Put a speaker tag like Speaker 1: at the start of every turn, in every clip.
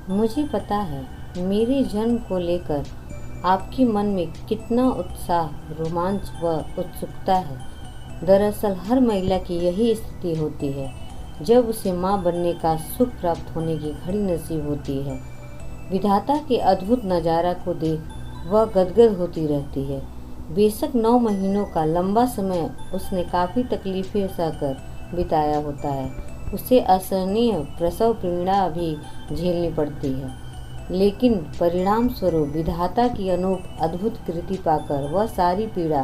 Speaker 1: मुझे पता है मेरे जन्म को लेकर आपके मन में कितना उत्साह, रोमांच व उत्सुकता है। दरअसल हर महिला की यही स्थिति होती है जब उसे माँ बनने का सुख प्राप्त होने की घड़ी नसीब होती है। विधाता के अद्भुत नज़ारा को देख वह गदगद होती रहती है। बेशक 9 महीनों का लंबा समय उसने काफ़ी तकलीफ़ें सहकर बिताया होता है। उसे असहनीय प्रसव पीड़ा भी झेलनी पड़ती है, लेकिन परिणाम स्वरूप विधाता की अद्भुत कृति पाकर वह सारी पीड़ा,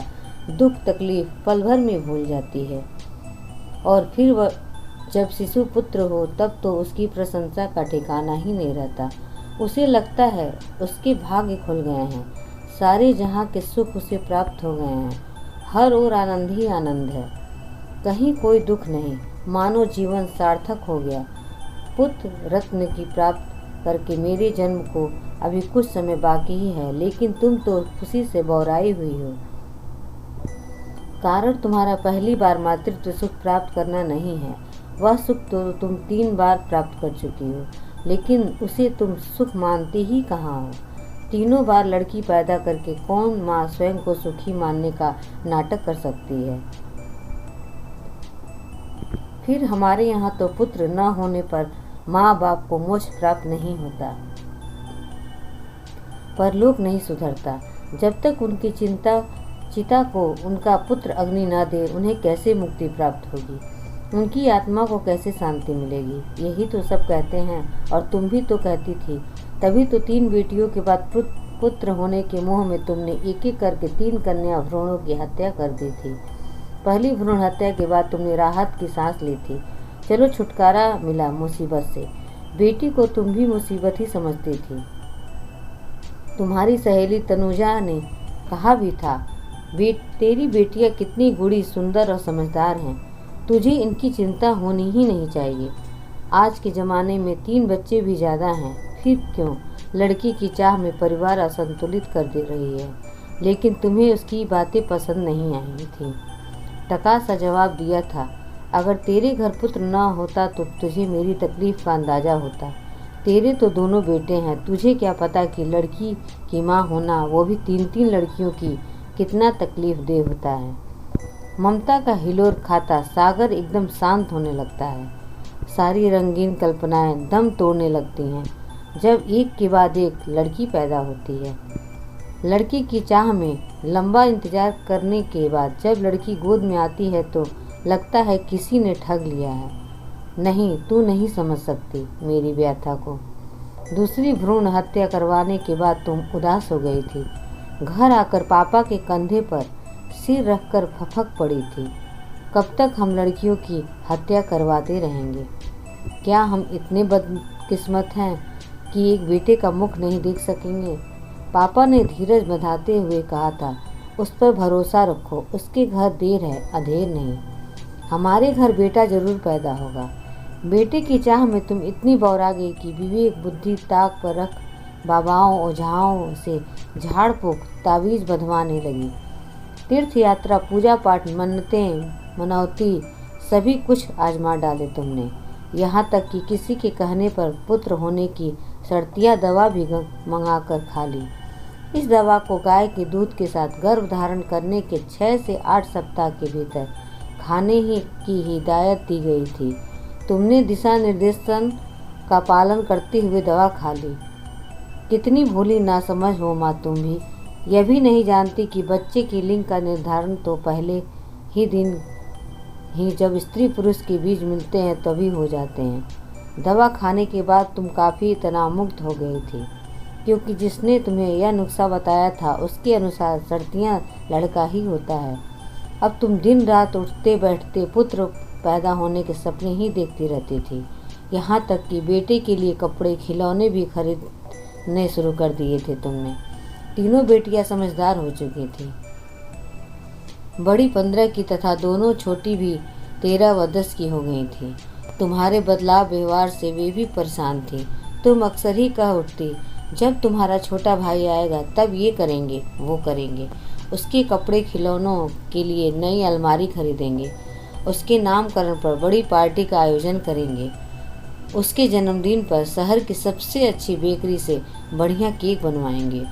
Speaker 1: दुख, तकलीफ पल भर में भूल जाती है। और फिर वह जब शिशु पुत्र हो तब तो उसकी प्रशंसा का ठिकाना ही नहीं रहता। उसे लगता है उसके भाग्य खुल गए हैं, सारे जहाँ के सुख उसे प्राप्त हो गए हैं। हर ओर आनंद ही आनंद है, कहीं कोई दुख नहीं, मानो जीवन सार्थक हो गया। पुत्र रत्न की प्राप्त करके मेरे जन्म को अभी कुछ समय बाकी ही है, लेकिन तुम तो खुशी से बौराई हुई हो। कारण तुम्हारा पहली बार मातृत्व सुख प्राप्त करना नहीं है, वह सुख तो तुम 3 बार प्राप्त कर चुकी हो, लेकिन उसे तुम सुख मानती ही कहाँ हो। तीनों बार लड़की पैदा करके कौन माँ स्वयं को सुखी मानने का नाटक कर सकती है। फिर हमारे यहाँ तो पुत्र न होने पर माँ बाप को मोक्ष प्राप्त नहीं होता। पर लोग नहीं सुधरता। जब तक उनकी चिता को उनका पुत्र अग्नि न दे, उन्हें कैसे मुक्ति प्राप्त होगी, उनकी आत्मा को कैसे शांति मिलेगी। यही तो सब कहते हैं, और तुम भी तो कहती थी। तभी तो 3 बेटियों के बाद पुत्र होने के मोह में तुमने एक एक करके 3 कन्या भ्रूणों की हत्या कर दी थी। पहली भ्रूण हत्या के बाद तुमने राहत की सांस ली थी। चलो, छुटकारा मिला मुसीबत से। बेटी को तुम भी मुसीबत ही समझती थी। तुम्हारी सहेली तनुजा ने कहा भी था, तेरी बेटियां कितनी गुड़ी, सुंदर और समझदार हैं, तुझे इनकी चिंता होनी ही नहीं चाहिए। आज के ज़माने में 3 बच्चे भी ज़्यादा हैं, फिर क्यों लड़की की चाह में परिवार असंतुलित कर दे रही है। लेकिन तुम्हें उसकी बातें पसंद नहीं आई थी। टका सा जवाब दिया था, अगर तेरे घर पुत्र न होता तो तुझे मेरी तकलीफ़ का अंदाज़ा होता। तेरे तो दोनों बेटे हैं, तुझे क्या पता कि लड़की की माँ होना, वो भी 3-3 लड़कियों की, कितना तकलीफ़ दे होता है। ममता का हिलोर खाता सागर एकदम शांत होने लगता है। सारी रंगीन कल्पनाएं दम तोड़ने लगती हैं जब एक के बाद एक लड़की पैदा होती है। लड़की की चाह में लंबा इंतजार करने के बाद जब लड़की गोद में आती है तो लगता है किसी ने ठग लिया है। नहीं, तू नहीं समझ सकती मेरी व्यथा को। दूसरी भ्रूण हत्या करवाने के बाद तुम उदास हो गई थी। घर आकर पापा के कंधे पर सिर रखकर फपक पड़ी थी। कब तक हम लड़कियों की हत्या करवाते रहेंगे? क्या हम इतने बदकिस्मत हैं कि एक बेटे का मुख नहीं देख सकेंगे? पापा ने धीरज बंधाते हुए कहा था, उस पर भरोसा रखो, उसके घर देर है, अधेर नहीं। हमारे घर बेटा जरूर पैदा होगा। बेटे की चाह में तुम इतनी बौरा गई कि विवेक बुद्धि ताक पर रख बाबाओं ओझाओं से झाड़ फूक तावीज़ बंधवाने लगी। तीर्थ यात्रा, पूजा पाठ, मन्नतें, मनौती सभी कुछ आजमा डाले तुमने। यहाँ तक कि किसी के कहने पर पुत्र होने की शर्तिया दवा भी मंगाकर खा ली। इस दवा को गाय के दूध के साथ गर्भ धारण करने के 6 से 8 सप्ताह के भीतर खाने की हिदायत दी गई थी। तुमने दिशा निर्देशन का पालन करते हुए दवा खा ली। कितनी भोली नासमझ हो माँ तुम भी। यह भी नहीं जानती कि बच्चे की लिंग का निर्धारण तो पहले ही दिन ही जब स्त्री पुरुष के बीज मिलते हैं तभी हो जाते हैं। दवा खाने के बाद तुम काफ़ी तनाव मुक्त हो गई थी, क्योंकि जिसने तुम्हें यह नुस्खा बताया था उसके अनुसार सर्दियाँ लड़का ही होता है। अब तुम दिन रात उठते बैठते पुत्र पैदा होने के सपने ही देखती रहती थी। यहाँ तक कि बेटे के लिए कपड़े, खिलौने भी खरीदने शुरू कर दिए थे तुमने। तीनों बेटियाँ समझदार हो चुकी थी। बड़ी 15 की तथा दोनों छोटी भी 13 व 10 की हो गई थी। तुम्हारे बदलाव व्यवहार से वे भी परेशान थी। तुम अक्सर ही कह उठती, जब तुम्हारा छोटा भाई आएगा तब ये करेंगे, वो करेंगे, उसके कपड़े खिलौनों के लिए नई अलमारी खरीदेंगे, उसके नामकरण पर बड़ी पार्टी का आयोजन करेंगे। उसके जन्मदिन पर शहर की सबसे अच्छी बेकरी से बढ़िया केक बनवाएंगे।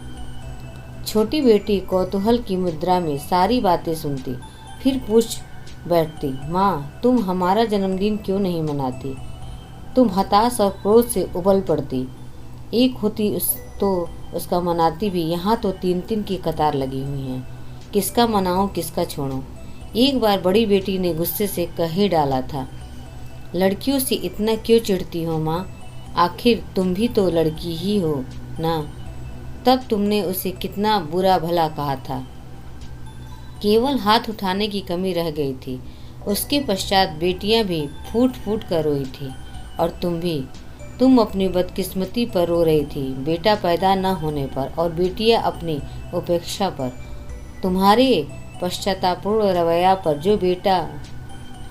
Speaker 1: छोटी बेटी कौतूहल की मुद्रा में सारी बातें सुनती, फिर पूछ बैठती, माँ तुम हमारा जन्मदिन क्यों नहीं मनाती? तुम हताश और क्रोध से उबल पड़ती। एक होती तो उसका मनाती भी, यहाँ तो 3-3 की कतार लगी हुई है, किसका मनाऊं किसका छोड़ूं। एक बार बड़ी बेटी ने गुस्से से कह ही डाला था, लड़कियों से इतना क्यों चिढ़ती हो माँ? आखिर तुम भी तो लड़की ही हो ना। तब तुमने उसे कितना बुरा भला कहा था। केवल हाथ उठाने की कमी रह गई थी। उसके पश्चात बेटियां भी फूट फूट कर रोई थी, और तुम भी। तुम अपनी बदकिस्मती पर रो रही थी, बेटा पैदा न होने पर, और बेटियां अपनी उपेक्षा पर। तुम्हारे पश्चातापूर्ण रवैया पर, जो बेटा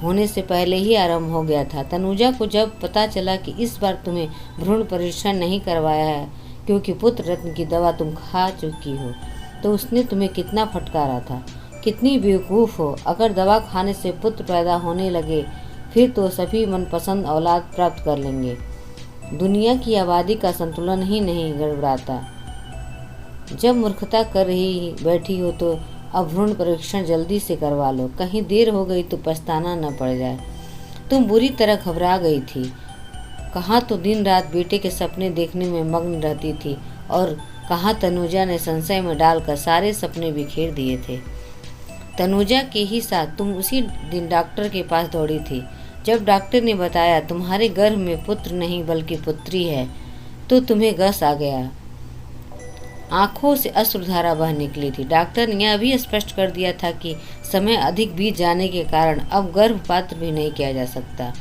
Speaker 1: होने से पहले ही आरंभ हो गया था। तनुजा को जब पता चला कि इस बार तुम्हें भ्रूण परीक्षण नहीं करवाया है क्योंकि पुत्र रत्न की दवा तुम खा चुकी हो, तो उसने तुम्हें कितना फटकारा था। कितनी बेवकूफ़ हो, अगर दवा खाने से पुत्र पैदा होने लगे फिर तो सभी मनपसंद औलाद प्राप्त कर लेंगे। दुनिया की आबादी का संतुलन ही नहीं गड़बड़ाता। जब मूर्खता कर रही बैठी हो तो अब भ्रूण परीक्षण जल्दी से करवा लो, कहीं देर हो गई तो पछताना न पड़ जाए। तुम बुरी तरह घबरा गई थी। कहाँ तो दिन रात बेटे के सपने देखने में मग्न रहती थी, और कहाँ तनुजा ने संशय में डालकर सारे सपने बिखेर दिए थे। तनुजा के ही साथ तुम उसी दिन डॉक्टर के पास दौड़ी थी। जब डॉक्टर ने बताया तुम्हारे गर्भ में पुत्र नहीं बल्कि पुत्री है, तो तुम्हें गस आ गया। आंखों से अश्रुधारा बह निकली थी। डॉक्टर ने यह भी स्पष्ट कर दिया था कि समय अधिक बीत जाने के कारण अब गर्भपात भी नहीं किया जा सकता।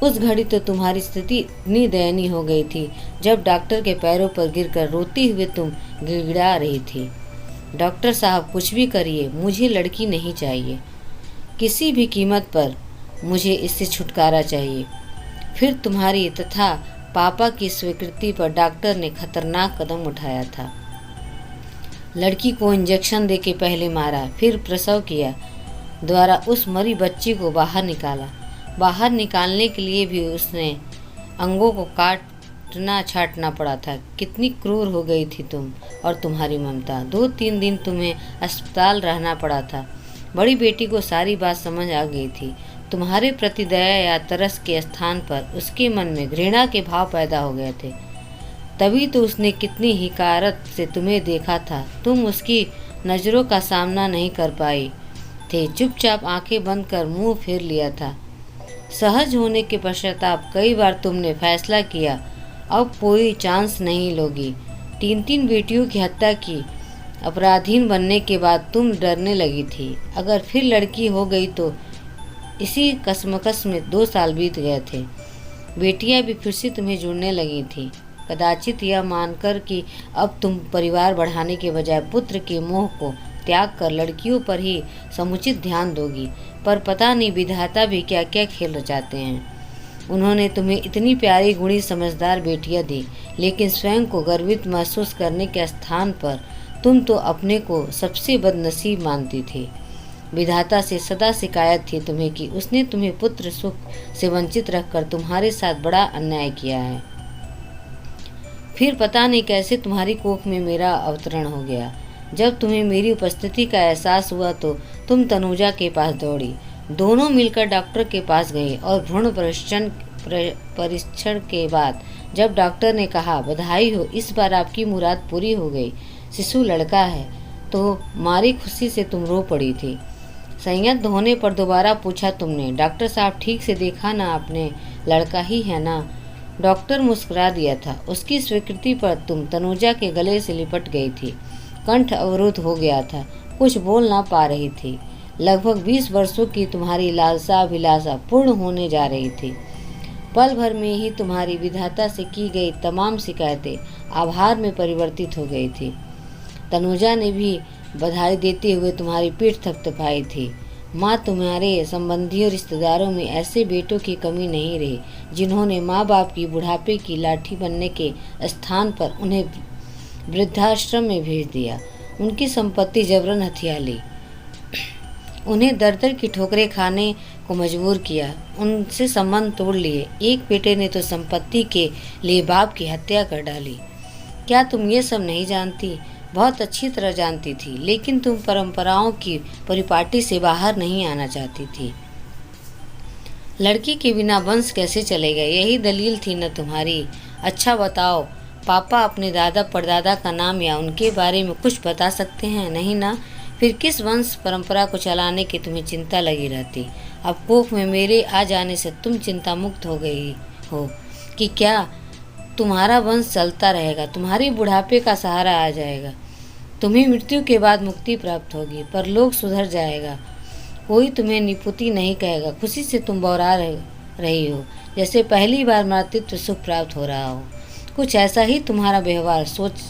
Speaker 1: उस घड़ी तो तुम्हारी स्थिति इतनी दयनीय हो गई थी, जब डॉक्टर के पैरों पर गिरकर रोते हुए तुम गिड़गिड़ा रही थी, डॉक्टर साहब कुछ भी करिए, मुझे लड़की नहीं चाहिए, किसी भी कीमत पर मुझे इससे छुटकारा चाहिए। फिर तुम्हारी तथा पापा की स्वीकृति पर डॉक्टर ने खतरनाक कदम उठाया था। लड़की को इंजेक्शन देके पहले मारा, फिर प्रसव किया द्वारा उस मरी बच्ची को बाहर निकाला। बाहर निकालने के लिए भी उसने अंगों को काटना छाटना पड़ा था। कितनी क्रूर हो गई थी तुम और तुम्हारी ममता। 2-3 दिन तुम्हें अस्पताल रहना पड़ा था। बड़ी बेटी को सारी बात समझ आ गई थी। तुम्हारे प्रति दया या तरस के स्थान पर उसके मन में घृणा के भाव पैदा हो गए थे। तभी तो उसने कितनी हिकारत से तुम्हें देखा था। तुम उसकी नज़रों का सामना नहीं कर पाई थे, चुपचाप आंखें बंद कर मुंह फेर लिया था। सहज होने के पश्चाताप कई बार तुमने फैसला किया अब कोई चांस नहीं लोगी। 3-3 बेटियों की हत्या की अपराधीन बनने के बाद तुम डरने लगी थी, अगर फिर लड़की हो गई तो। इसी कसमकस में 2 साल बीत गए थे। बेटियां भी फिर से तुम्हें जुड़ने लगी थी, कदाचित यह मानकर कि अब तुम परिवार बढ़ाने के बजाय पुत्र के मोह को त्याग कर लड़कियों पर ही समुचित ध्यान दोगी। पर पता नहीं विधाता भी क्या क्या खेल रचाते हैं। उन्होंने तुम्हें इतनी प्यारी गुणी समझदार बेटियां दी, लेकिन स्वयं को गर्वित महसूस करने के स्थान पर तुम तो अपने को सबसे बदनसीब मानती थी। विधाता से सदा शिकायत थी तुम्हें कि उसने तुम्हें पुत्र सुख से वंचित रखकर तुम्हारे साथ बड़ा अन्याय किया है। फिर पता नहीं कैसे तुम्हारी कोख में मेरा अवतरण हो गया। जब तुम्हें मेरी उपस्थिति का एहसास हुआ तो तुम तनुजा के पास दौड़ी। दोनों मिलकर डॉक्टर के पास गए और भ्रूण परीक्षण के बाद जब डॉक्टर ने कहा बधाई हो, इस बार आपकी मुराद पूरी हो गई, शिशु लड़का है, तो मारी खुशी से तुम रो पड़ी थी। संयत होने पर दोबारा पूछा तुमने, डॉक्टर साहब ठीक से देखा ना आपने, लड़का ही है ना? डॉक्टर मुस्कुरा दिया था। उसकी स्वीकृति पर तुम तनुजा के गले से लिपट गई थी। कंठ अवरुद्ध हो गया था, कुछ बोल ना पा रही थी। लगभग 20 वर्षों की तुम्हारी लालसा अभिलाषा पूर्ण होने जा रही थी। पल भर में ही तुम्हारी विधाता से की गई तमाम शिकायतें आभार में परिवर्तित हो गई थी। तनुजा ने भी बधाई देते हुए तुम्हारी पीठ थपथपाई थी। माँ, तुम्हारे संबंधियों और रिश्तेदारों में ऐसे बेटों की कमी नहीं रही जिन्होंने माँ बाप की बुढ़ापे की लाठी बनने के स्थान पर उन्हें वृद्धाश्रम में भेज दिया, उनकी संपत्ति जबरन हथिया ली। उन्हें दर दर की ठोकरें खाने को मजबूर किया, उनसे संबंध तोड़ लिए। एक बेटे ने तो संपत्ति के लिए बाप की हत्या कर डाली। क्या तुम ये सब नहीं जानती? बहुत अच्छी तरह जानती थी, लेकिन तुम परंपराओं की परिपाटी से बाहर नहीं आना चाहती थी। लड़की के बिना वंश कैसे चलेगा, यही दलील थी न तुम्हारी। अच्छा बताओ, पापा अपने दादा परदादा का नाम या उनके बारे में कुछ बता सकते हैं? नहीं ना? फिर किस वंश परंपरा को चलाने की तुम्हें चिंता लगी रहती? अब कोख में मेरे आ जाने से तुम चिंता मुक्त हो गई हो कि क्या तुम्हारा वंश चलता रहेगा, तुम्हारी बुढ़ापे का सहारा आ जाएगा, तुम्हें मृत्यु के बाद मुक्ति प्राप्त होगी, पर लोग सुधर जाएगा, कोई तुम्हें निपुति नहीं कहेगा। खुशी से तुम बौरा रही हो, जैसे पहली बार मातृत्व सुख प्राप्त हो रहा हो। कुछ ऐसा ही तुम्हारा व्यवहार सोच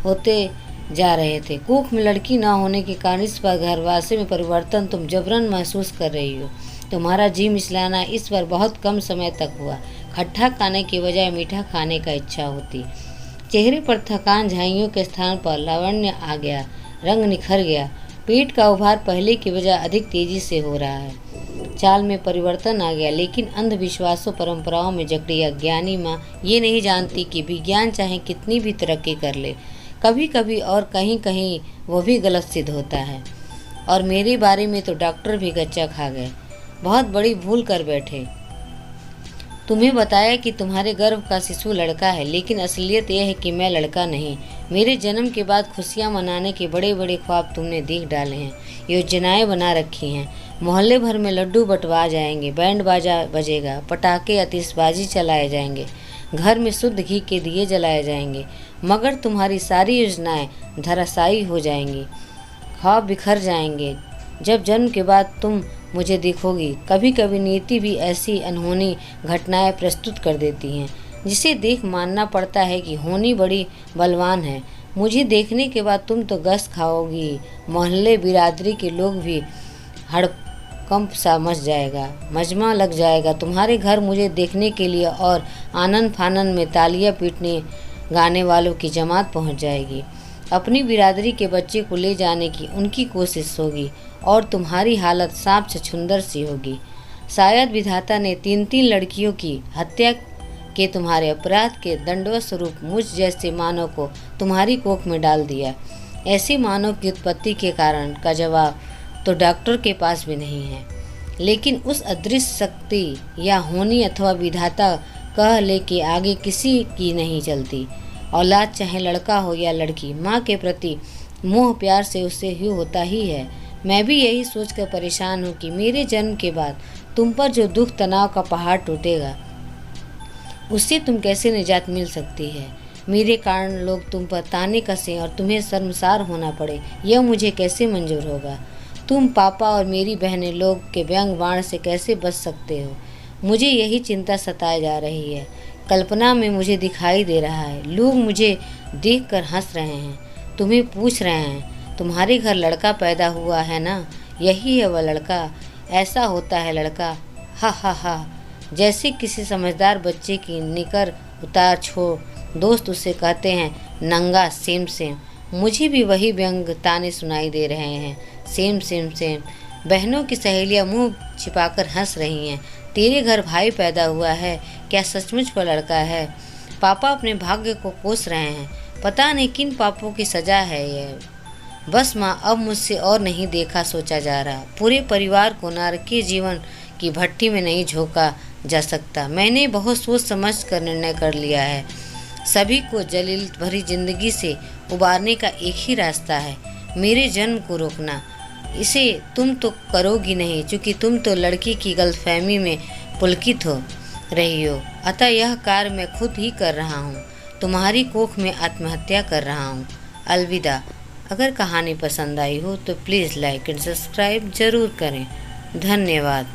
Speaker 1: होते जा रहे थे। कोख में लड़की न होने के कारण इस बार घरवासी में परिवर्तन तुम जबरन महसूस कर रही हो। तुम्हारा जी मिचलाना इस बार बहुत कम समय तक हुआ। खट्टा खाने की बजाय मीठा खाने का इच्छा होती। चेहरे पर थकान झाइयों के स्थान पर लावण्य आ गया, रंग निखर गया। पेट का उभार पहले की बजाय अधिक तेजी से हो रहा है। चाल में परिवर्तन आ गया, लेकिन अंधविश्वासों परंपराओं में जकड़ी अज्ञानी माँ ये नहीं जानती कि विज्ञान चाहे कितनी भी तरक्की कर ले, कभी कभी और कहीं कहीं वो भी गलत सिद्ध होता है। और मेरे बारे में तो डॉक्टर भी गच्चा खा गए, बहुत बड़ी भूल कर बैठे। तुम्हें बताया कि तुम्हारे गर्भ का शिशु लड़का है, लेकिन असलियत यह है कि मैं लड़का नहीं। मेरे जन्म के बाद खुशियां मनाने के बड़े बड़े ख्वाब तुमने देख डाले हैं, योजनाएं बना रखी हैं। मोहल्ले भर में लड्डू बंटवा जाएंगे, बैंड बाजा बजेगा, पटाखे आतिशबाजी चलाए जाएंगे, घर में शुद्ध घी के दिए जलाए जाएंगे, मगर तुम्हारी सारी योजनाएं धराशायी हो जाएंगी, ख्वाब बिखर जाएंगे। जब जन्म के बाद तुम मुझे देखोगी, कभी कभी नीति भी ऐसी अनहोनी घटनाएं प्रस्तुत कर देती हैं जिसे देख मानना पड़ता है कि होनी बड़ी बलवान है। मुझे देखने के बाद तुम तो गश खाओगी, मोहल्ले बिरादरी के लोग भी हड़कंप सा मच जाएगा, मजमा लग जाएगा तुम्हारे घर मुझे देखने के लिए, और आनंद फानन में तालियां पीटने गाने वालों की जमात पहुंच जाएगी। अपनी बिरादरी के बच्चे को ले जाने की उनकी कोशिश होगी, और तुम्हारी हालत सांप से छुंदर सी होगी। शायद विधाता ने 3-3 लड़कियों की हत्या के तुम्हारे अपराध के दंडवत स्वरूप मुझ जैसे मानव को तुम्हारी कोख में डाल दिया। ऐसे मानव की उत्पत्ति के कारण का जवाब तो डॉक्टर के पास भी नहीं है, लेकिन उस अदृश्य शक्ति या होनी अथवा विधाता कह ले के आगे किसी की नहीं चलती। औलाद चाहे लड़का हो या लड़की, माँ के प्रति मोह प्यार से उससे ही होता ही है। मैं भी यही सोचकर परेशान हूँ कि मेरे जन्म के बाद तुम पर जो दुख तनाव का पहाड़ टूटेगा, उससे तुम कैसे निजात मिल सकती है। मेरे कारण लोग तुम पर ताने कसें और तुम्हें शर्मसार होना पड़े, यह मुझे कैसे मंजूर होगा। तुम, पापा और मेरी बहनें लोग के व्यंग बाण से कैसे बच सकते हो, मुझे यही चिंता सताए जा रही है। कल्पना में मुझे दिखाई दे रहा है, लोग मुझे देखकर हंस रहे हैं, तुम्हें पूछ रहे हैं, तुम्हारे घर लड़का पैदा हुआ है ना? यही है वह लड़का, ऐसा होता है लड़का, हा हा हा। जैसे किसी समझदार बच्चे की निकर उतार छोड़ दोस्त उसे कहते हैं नंगा सेम सेम। मुझे भी वही व्यंग ताने सुनाई दे रहे हैं, सेम सेम सेम। बहनों की सहेलियां मुंह छिपाकर हंस रही हैं। तेरे घर भाई पैदा हुआ है, क्या सचमुच वह लड़का है? पापा अपने भाग्य को कोस रहे हैं, पता नहीं किन पापों की सजा है यह। बस माँ, अब मुझसे और नहीं देखा सोचा जा रहा। पूरे परिवार को नारकीय जीवन की भट्टी में नहीं झोंका जा सकता। मैंने बहुत सोच समझ कर निर्णय कर लिया है। सभी को जलील भरी जिंदगी से उबारने का एक ही रास्ता है, मेरे जन्म को रोकना। इसे तुम तो करोगी नहीं, क्योंकि तुम तो लड़की की गलतफहमी में पुलकित हो रही हो। अतः यह कार्य मैं खुद ही कर रहा हूँ, तुम्हारी कोख में आत्महत्या कर रहा हूँ। अलविदा। अगर कहानी पसंद आई हो तो प्लीज़ लाइक एंड सब्सक्राइब ज़रूर करें। धन्यवाद।